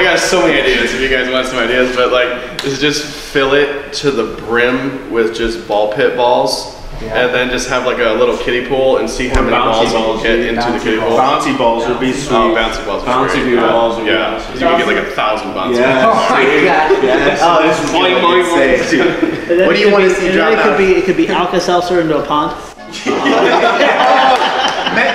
I got so many ideas if you guys want some ideas, but like, is just fill it to the brim with just ball pit balls. Yeah. And then just have like a little kiddie pool and see how many balls you can get into the kiddie pool. Bouncy balls would be sweet. Oh, bouncy balls. Bouncy balls would be awesome. You can get like 1,000 bouncy balls. Oh my god. Yes. Oh, this is boing. What do you want to see drop out? It could be Alka-Seltzer into a pond.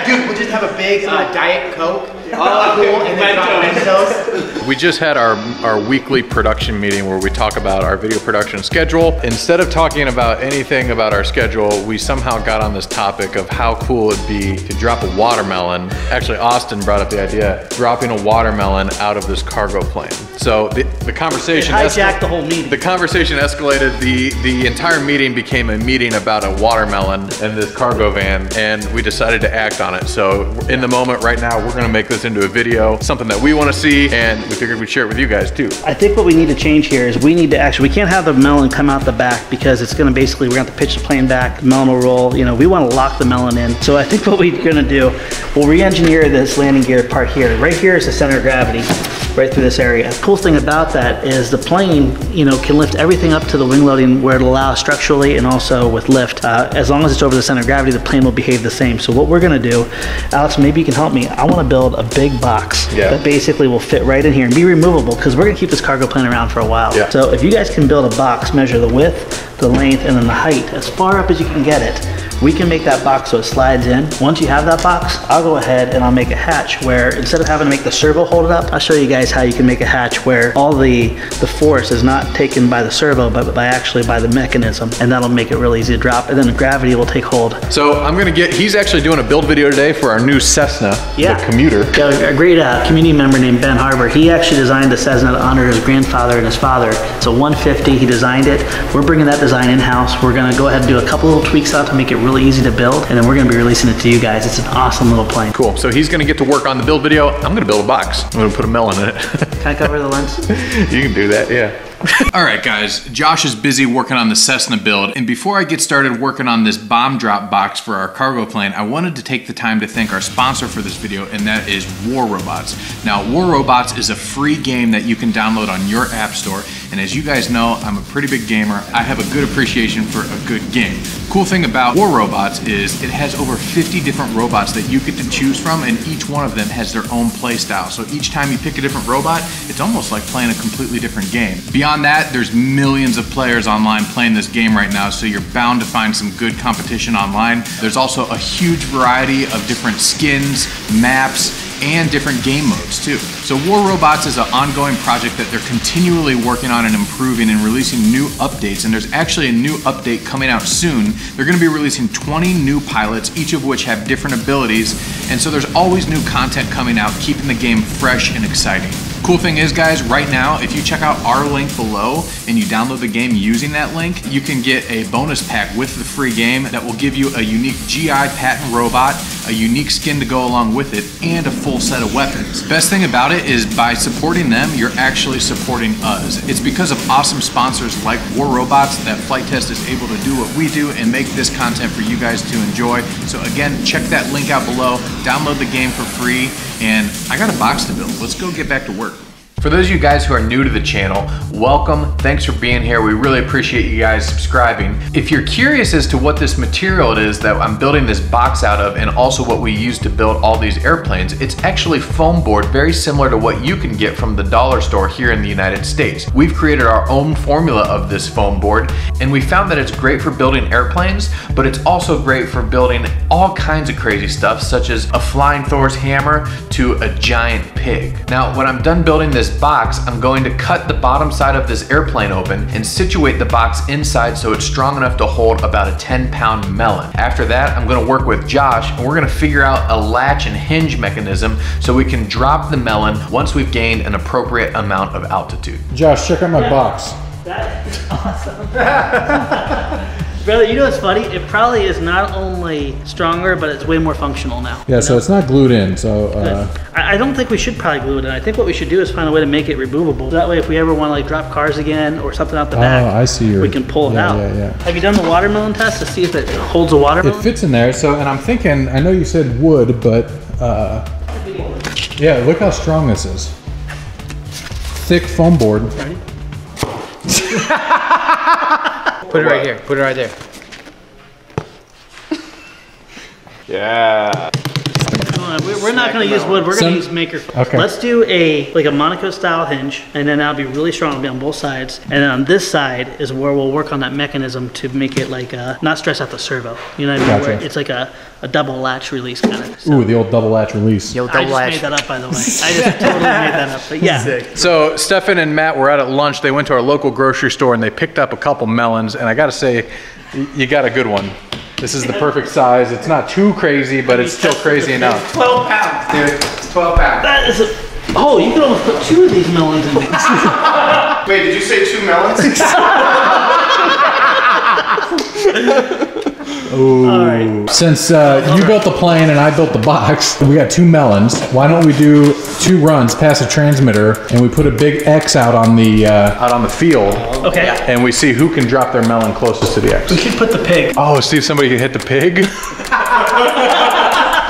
Dude, we'll just have a big Diet Coke. And then drop Mentos. We just had our weekly production meeting where we talk about our video production schedule. Instead of talking about anything about our schedule, we somehow got on this topic of how cool it'd be to drop a watermelon. Actually, Austin brought up the idea, dropping a watermelon out of this cargo plane. So the conversation hijacked the whole meeting. The conversation escalated. The entire meeting became a meeting about a watermelon and this cargo van, and we decided to act on it. So in the moment right now, we're gonna make this into a video, something that we want to see, and we figured we'd share it with you guys too. I think what we need to change here is we need to we can't have the melon come out the back because it's going to basically, we're going to have to pitch the plane back, the melon will roll, you know, we want to lock the melon in. So I think what we're going to do, we'll re-engineer this landing gear part here. Right here is the center of gravity, right through this area. The cool thing about that is the plane, you know, can lift everything up to the wing loading where it'll allow structurally and also with lift. As long as it's over the center of gravity, the plane will behave the same. So what we're going to do, Alex, maybe you can help me. I want to build a big box that basically will fit right in here and be removable because we're going to keep this cargo plane around for a while. Yeah. So if you guys can build a box, measure the width, the length, and then the height as far up as you can get it, we can make that box so it slides in. Once you have that box, I'll go ahead and I'll make a hatch where instead of having to make the servo hold it up, I'll show you guys how you can make a hatch where all the force is not taken by the servo, but actually by the mechanism, and that'll make it really easy to drop, and then gravity will take hold. So I'm gonna he's actually doing a build video today for our new Cessna, the commuter. Yeah, a great community member named Ben Harbour. He actually designed the Cessna to honor his grandfather and his father. It's a 150, he designed it. We're bringing that design in-house. We're gonna go ahead and do a couple little tweaks out to make it really easy to build, and then we're gonna be releasing it to you guys. It's an awesome little plane. Cool, so he's gonna get to work on the build video. I'm gonna build a box. I'm gonna put a melon in it. Can I cover the lens? You can do that, yeah. All right, guys, Josh is busy working on the Cessna build, and before I get started working on this bomb drop box for our cargo plane, I wanted to take the time to thank our sponsor for this video, and that is War Robots. Now, War Robots is a free game that you can download on your app store, and as you guys know, I'm a pretty big gamer. I have a good appreciation for a good game. Cool thing about War Robots is it has over 50 different robots that you get to choose from, and each one of them has their own play style. So each time you pick a different robot, it's almost like playing a completely different game. Beyond that, there's millions of players online playing this game right now, so you're bound to find some good competition online. There's also a huge variety of different skins, maps, and different game modes too. So War Robots is an ongoing project that they're continually working on and improving and releasing new updates, and there's actually a new update coming out soon. They're going to be releasing 20 new pilots, each of which have different abilities, and so there's always new content coming out, keeping the game fresh and exciting. Cool thing is, guys, right now, if you check out our link below and you download the game using that link, you can get a bonus pack with the free game that will give you a unique GI patent robot, a unique skin to go along with it, and a full set of weapons. Best thing about it is by supporting them, you're actually supporting us. It's because of awesome sponsors like War Robots that Flite Test is able to do what we do and make this content for you guys to enjoy. So again, check that link out below, download the game for free, and I got a box to build. Let's go get back to work. For those of you guys who are new to the channel, welcome. Thanks for being here. We really appreciate you guys subscribing. If you're curious as to what this material it is that I'm building this box out of, and also what we use to build all these airplanes, it's actually foam board, very similar to what you can get from the dollar store here in the United States. We've created our own formula of this foam board, and we found that it's great for building airplanes, but it's also great for building all kinds of crazy stuff, such as a flying Thor's hammer to a giant pig. Now, when I'm done building this box, I'm going to cut the bottom side of this airplane open and situate the box inside so it's strong enough to hold about a 10-pound melon. After that, I'm going to work with Josh, and we're going to figure out a latch and hinge mechanism so we can drop the melon once we've gained an appropriate amount of altitude. Josh, check out my box. That is awesome. Brother, you know what's funny? It probably is not only stronger, but it's way more functional now. Yeah, so it's not glued in, so... I don't think we should probably glue it in. I think what we should do is find a way to make it removable. That way, if we ever want to like drop cars again or something out the back, I see we can pull it out. Yeah. Have you done the watermelon test to see if it holds a watermelon? It fits in there, so, and I'm thinking, I know you said wood, but, yeah, look how strong this is. thick foam board. Ready? Put it right here. Put it right there. Yeah. We're not going to use wood. We're going to use maker. Okay. Let's do like a Monaco style hinge, and then that'll be really strong. It'll be on both sides. And then on this side is where we'll work on that mechanism to make it like not stress out the servo. You know what I mean? Gotcha. Where it's like a double latch release kind of. So Ooh, the old double latch release. Yo, I double just latch. made that up, by the way. I just totally made that up. But yeah. So Stefan and Matt were out at lunch. They went to our local grocery store and they picked up a couple melons. And I gotta say, you got a good one. This is the perfect size. It's not too crazy, but it's still crazy enough. 12 pounds, dude. It's 12 pounds. That is oh, you could almost put 2 of these melons in there. Wait, did you say 2 melons? Ooh. All right. Since you built the plane and I built the box, we got 2 melons. Why don't we do 2 runs past a transmitter and we put a big X out on the field, Okay. and we see who can drop their melon closest to the X. We should put the pig. Oh, see if somebody can hit the pig.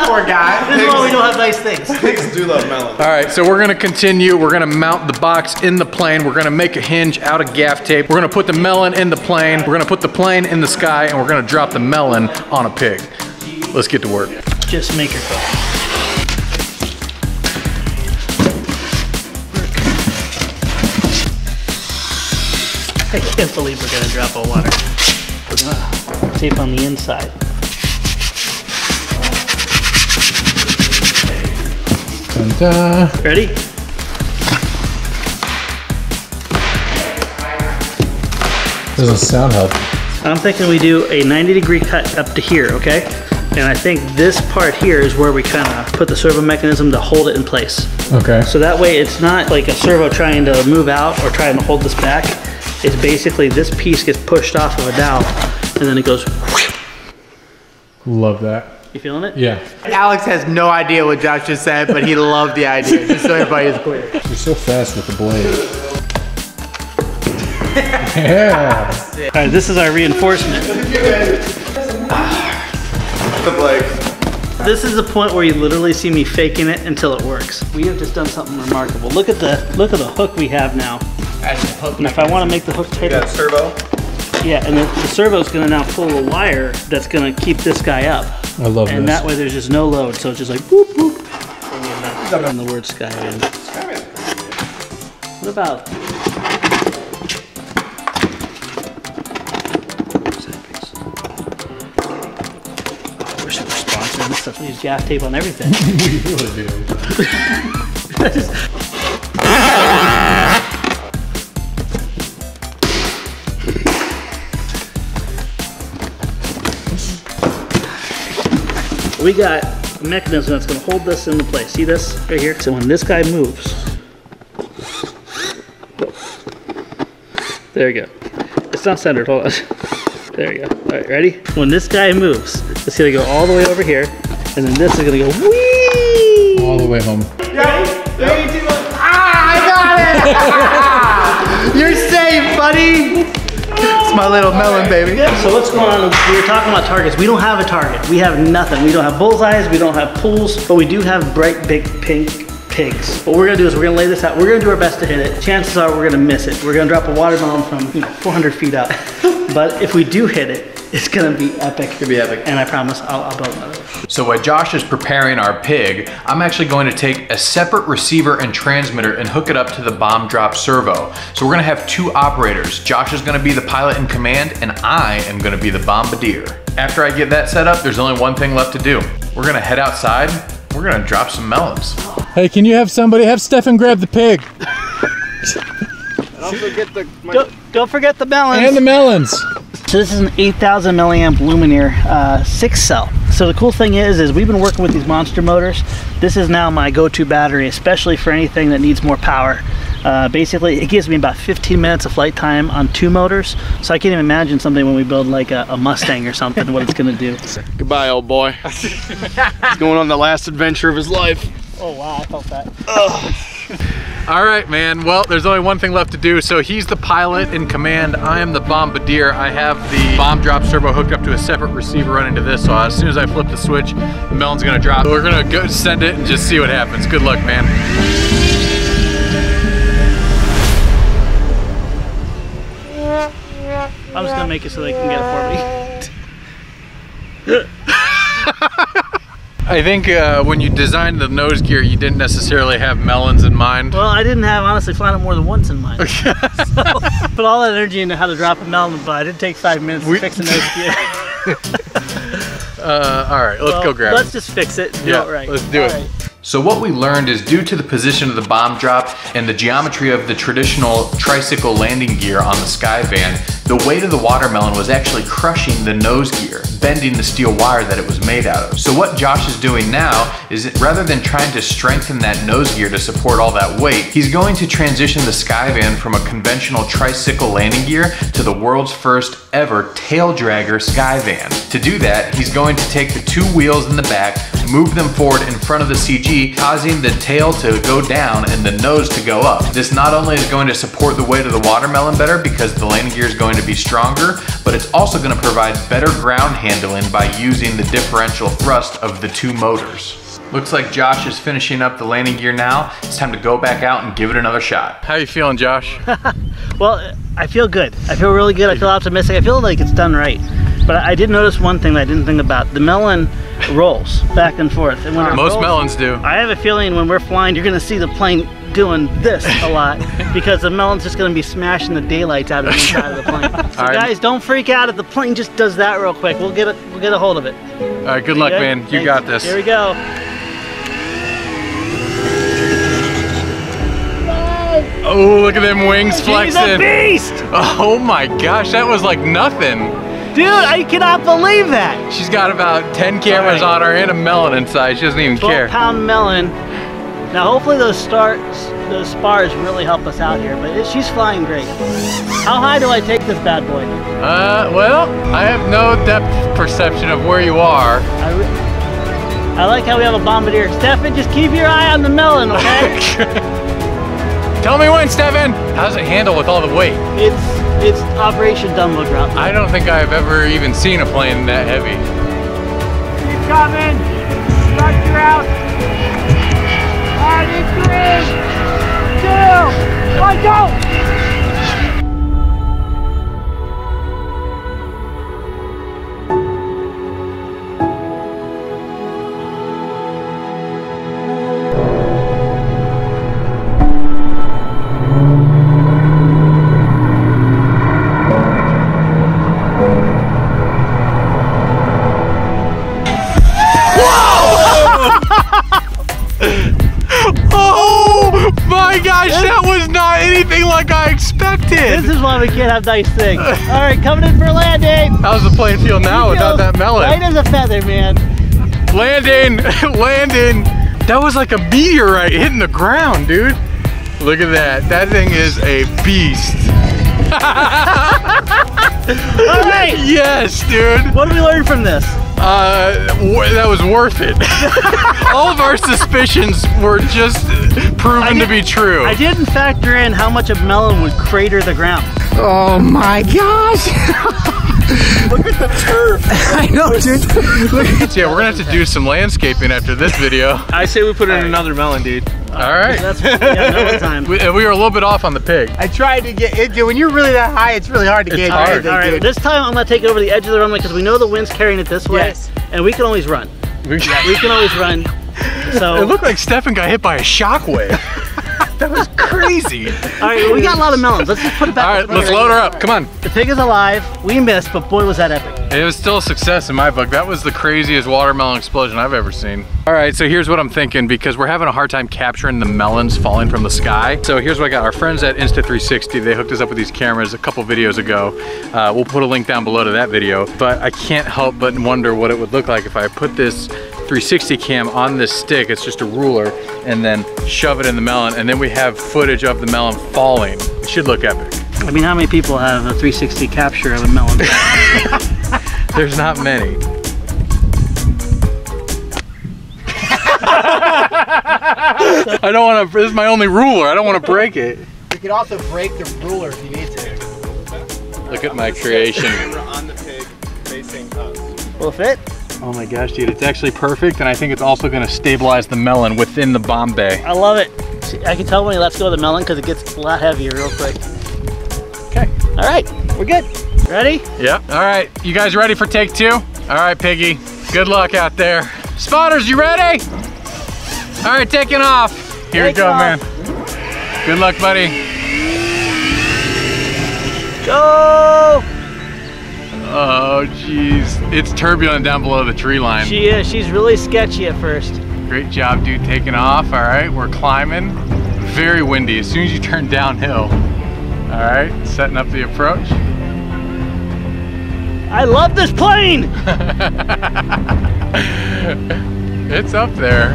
Poor guy. This is why we don't have nice things. Pigs do love melon. All right, so we're gonna continue. We're gonna mount the box in the plane. We're gonna make a hinge out of gaff tape. We're gonna put the melon in the plane. We're gonna put the plane in the sky, and we're gonna drop the melon on a pig. Let's get to work. Just make her cook. I can't believe we're gonna drop a water. Tape on the inside. Ta-da. Ready? Doesn't sound help. I'm thinking we do a 90-degree cut up to here, okay? And I think this part here is where we kind of put the servo mechanism to hold it in place. Okay. So that way it's not like a servo trying to move out or trying to hold this back. It's basically this piece gets pushed off of a dowel and then it goes. Love that. You feeling it? Yeah. Alex has no idea what Josh just said, but he loved the idea, just so everybody is clear. You're so fast with the blade. Yeah. All right, this is our reinforcement. This is the point where you literally see me faking it until it works. We have just done something remarkable. Look at the hook we have now. And if I want to make the hook tighter, Got servo. yeah, and the servo is going to now pull a wire that's going to keep this guy up. I love And this. that way there's just no load, so it's just like boop boop. On the word Skywind. What about? We're sponsoring this stuff. We use gaff tape on everything. We really do. We got a mechanism that's going to hold this into place. See this right here? So when this guy moves, there you go. It's not centered. Hold on. There you go. All right, ready? When this guy moves, it's going to go all the way over here, and then this is going to go whee! All the way home. I got it! You're safe, buddy! It's my little melon, baby. Yeah, so what's going on? We were talking about targets. We don't have a target. We have nothing. We don't have bullseyes. We don't have pools, but we do have bright, big, pink pigs. What we're gonna do is we're gonna lay this out. We're gonna do our best to hit it. Chances are we're gonna miss it. We're gonna drop a watermelon from 400 feet out. But if we do hit it, it's gonna be epic. It'll be epic. And I promise I'll build another one. So while Josh is preparing our pig, I'm actually going to take a separate receiver and transmitter and hook it up to the bomb drop servo. So we're gonna have 2 operators. Josh is gonna be the pilot in command and I am gonna be the bombardier. After I get that set up, there's only one thing left to do. We're gonna head outside, we're gonna drop some melons. Hey, can you have Stefan grab the pig? Don't forget Don't forget the melons. And the melons. So this is an 8,000 milliamp Luminaire 6 cell. So the cool thing is we've been working with these monster motors. This is now my go-to battery, especially for anything that needs more power. Basically, it gives me about 15 minutes of flight time on 2 motors. So I can't even imagine something when we build like a Mustang or something, what it's gonna do. Goodbye, old boy. He's going on the last adventure of his life. Oh wow, I felt that. All right, man. Well, there's only one thing left to do. So he's the pilot in command. I am the bombardier. I have the bomb drop servo hooked up to a separate receiver running to this. So as soon as I flip the switch, the melon's gonna drop. So we're gonna go send it and just see what happens. Good luck, man. make it so they can get it for me. I think when you designed the nose gear, you didn't necessarily have melons in mind. Well, I didn't have, honestly, flying it more than once in mind. So, put all that energy into how to drop a melon, but it did take 5 minutes to fix the nose gear. All right, let's go grab it. Let's just fix it and do it right. Let's do it. Right. So what we learned is due to the position of the bomb drop and the geometry of the traditional tricycle landing gear on the Skyvan, the weight of the watermelon was actually crushing the nose gear, bending the steel wire that it was made out of. So what Josh is doing now is rather than trying to strengthen that nose gear to support all that weight, he's going to transition the Skyvan from a conventional tricycle landing gear to the world's first ever tail dragger Skyvan. To do that, he's going to take the 2 wheels in the back, move them forward in front of the CG, causing the tail to go down and the nose to go up. This not only is going to support the weight of the watermelon better because the landing gear is going to be stronger, but it's also going to provide better ground handling by using the differential thrust of the 2 motors. Looks like Josh is finishing up the landing gear now. It's time to go back out and give it another shot. How you feeling, Josh? Well, I feel good. I feel really good. I feel optimistic. I feel like it's done right. But I did notice one thing that I didn't think about. The melon rolls back and forth. And when most melons do. I have a feeling when we're flying, you're gonna see the plane doing this a lot because the melon's just gonna be smashing the daylights out of the inside of the plane. So guys, don't freak out if the plane just does that real quick. We'll get a hold of it. All right, good luck, man. You got this. Here we go. Oh, look at them wings flexing. She's a beast! Oh my gosh, that was like nothing. Dude, I cannot believe that. She's got about 10 cameras on her and a melon inside. She doesn't even care. 12-pound melon. Now hopefully those spars really help us out here, but she's flying great. How high do I take this bad boy? Well, I have no depth perception of where you are. I like how we have a bombardier. Stefan, just keep your eye on the melon, okay? Tell me when, Stefan. How does it handle with all the weight? It's Operation Dumbo Drop. I don't think I've ever even seen a plane that heavy. Keep coming. Start your out. Alright, in 3, 2, 1, go! That was not anything like I expected. This is why we can't have nice things. All right, coming in for landing. How's the plane feel now without that melon? Light as a feather, man. Landing, landing. That was like a meteorite hitting the ground, dude. Look at that. That thing is a beast. All right. Yes, dude. What did we learn from this? That was worth it. All of our suspicions were just proven to be true. I didn't factor in how much a melon would crater the ground. Oh my gosh! Look at the turf. I know, dude. Yeah, we're gonna have to do some landscaping after this video. I say we put in another melon, dude. All right. That's melon time. We were a little bit off on the pig. I tried to get it, dude. When you're really that high, it's really hard to get. Hard. All right, this time I'm gonna take it over the edge of the runway because we know the wind's carrying it this way, and we can always run. We can always run. So it looked like Stefan got hit by a shockwave. That was crazy. All right, well, we got a lot of melons. Let's just put it back. All right, let's load her up. Come on. The pig is alive. We missed, but boy, was that epic. It was still a success in my book. That was the craziest watermelon explosion I've ever seen. All right, so here's what I'm thinking because we're having a hard time capturing the melons falling from the sky. So here's what I got. Our friends at Insta360, they hooked us up with these cameras a couple videos ago. We'll put a link down below to that video, but I can't help but wonder what it would look like if I put this 360 cam on this stick. It's just a ruler, and then shove it in the melon, and then we have footage of the melon falling. It should look epic. I mean, how many people have a 360 capture of a melon? There's not many. I don't want to, this is my only ruler. I don't want to break it. You can also break the ruler if you need to. Look at my creation. On the pig facing us. Will it fit? Oh my gosh, dude, it's actually perfect, and I think it's also gonna stabilize the melon within the bomb bay. I love it. See, I can tell when he lets go of the melon because it gets a lot heavier real quick. Okay. All right, we're good. Ready? Yep. All right, you guys ready for take 2? All right, Piggy, good luck out there. Spotters, you ready? All right, taking off. Here we go, man. Good luck, buddy. Go! Oh, jeez. It's turbulent down below the tree line. She is. She's really sketchy at first. Great job, dude, taking off. All right, we're climbing. Very windy as soon as you turn downhill. All right, setting up the approach. I love this plane! It's up there.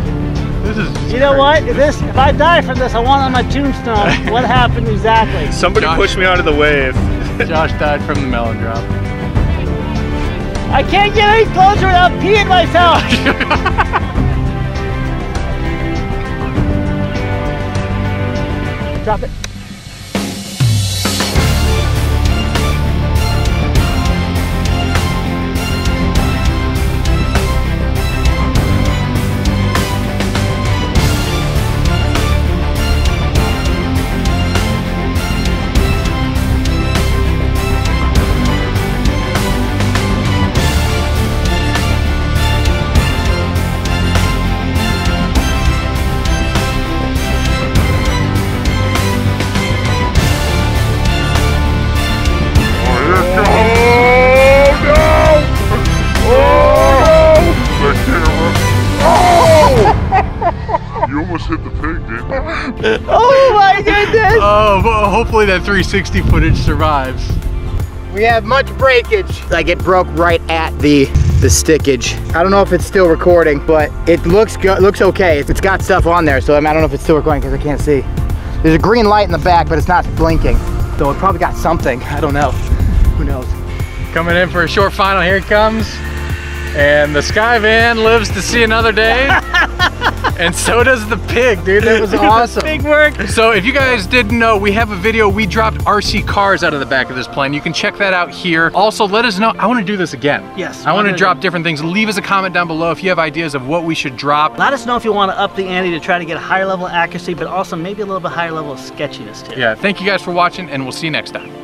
This is You know what? If I die from this, I want on my tombstone what happened exactly. Somebody push me onto the wave. Josh died from the melon drop. I can't get any closer without peeing myself. Drop it. You almost hit the pig, didn't you? Oh my goodness! Oh, well, hopefully that 360 footage survives. We have much breakage. Like it broke right at the stickage. I don't know if it's still recording, but it looks good. Looks okay. It's got stuff on there, so I don't know if it's still recording because I can't see. There's a green light in the back, but it's not blinking. So it probably got something. I don't know. Who knows? Coming in for a short final, here it comes. And the Sky Van lives to see another day. And so does the pig, dude. That was awesome. Big work. So if you guys didn't know, we have a video. We dropped RC cars out of the back of this plane. You can check that out here. Also, let us know. I want to do this again. Yes. I want to drop different things. Leave us a comment down below if you have ideas of what we should drop. Let us know if you want to up the ante to try to get a higher level of accuracy, but also maybe a little bit higher level of sketchiness too. Yeah, thank you guys for watching, and we'll see you next time.